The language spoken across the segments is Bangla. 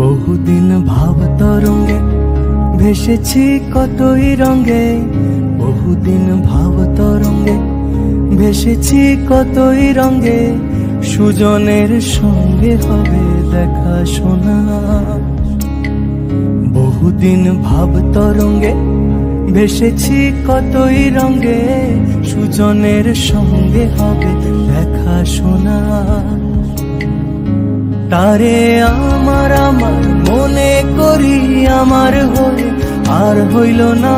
বহুদিন ভাব তরঙ্গে ভেসেছি কতই রঙে, বহুদিন ভাব তরঙ্গে ভেসেছি কতই রঙে। সুজনের সঙ্গে হবে দেখা শোনা। বহুদিন ভাব তরঙ্গে ভেসেছি কতই রঙে, সুজনের সঙ্গে হবে দেখা শোনা। তারে আমার আমার মনে করি আমার হয়ে আর হইল না।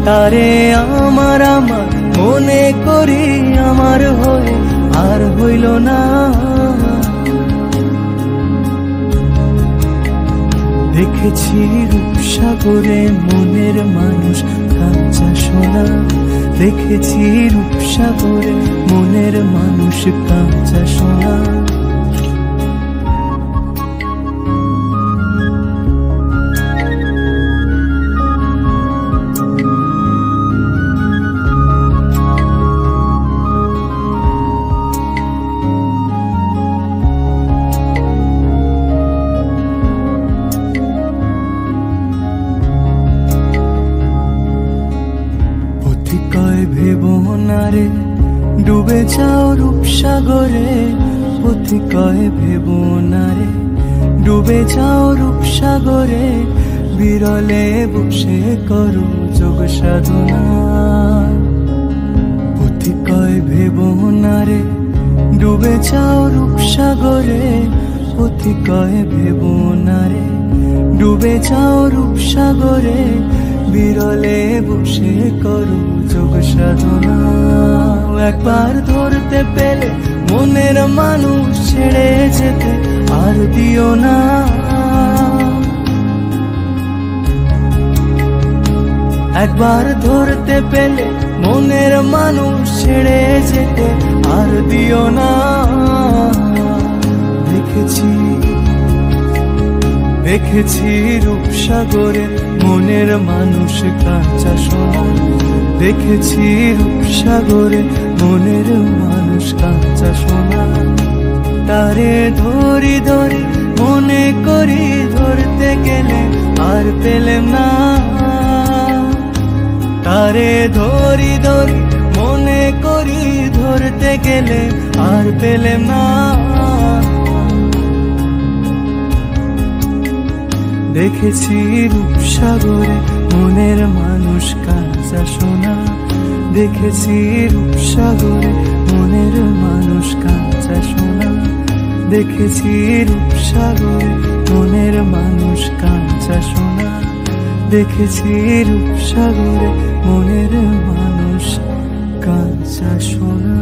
তারে আমার আমার মনে করি আমার হয়ে আর হইল না। দেখেছি রূপসাগরে মনের মানুষ কাঁচা সোনা। দেখেছি রূপসাগরে মনের মানুষ কাঁচা সোনা। ভেবো না রে ডুবে যাও রূপসাগরে, পথি কয় ভেবো না রে ডুবে যাও রূপসাগরে। বিরলে বসে করো যোগ সাধনা। পথি কয় ভেবো না রে ডুবে যাও রূপসাগরে, পথি কয় ভেবো না রে ডুবে যাও রূপসাগরে। বিরলে বসে করো যোগ সাধনা। একবার ধরতে পেলে মনের মানুষ ছেড়ে যেতে আর দিও না। একবার ধরতে পেলে মনের মানুষ ছেড়ে যেতে আর দিও না। দেখেছি রূপসাগরে মনের মানুষ কাঁচা সোনা। দেখেছি রূপসাগরে মনের মানুষ কাঁচা সোনা। তারে ধরি ধরি মনে করি ধরতে গেলে আর পেলেম না। তারে ধরি ধরি মনে করি ধরতে গেলে আর পেলেম না। দেখেছি রূপসাগরে মনের মানুষ কাঁচা সোনা। দেখেছি রূপসাগরে মনের মানুষ কাঁচা সোনা। দেখেছি রূপসাগরে মনের মানুষ কাঁচা সোনা। দেখেছি রূপসাগরে মনের মানুষ কাঁচা সোনা।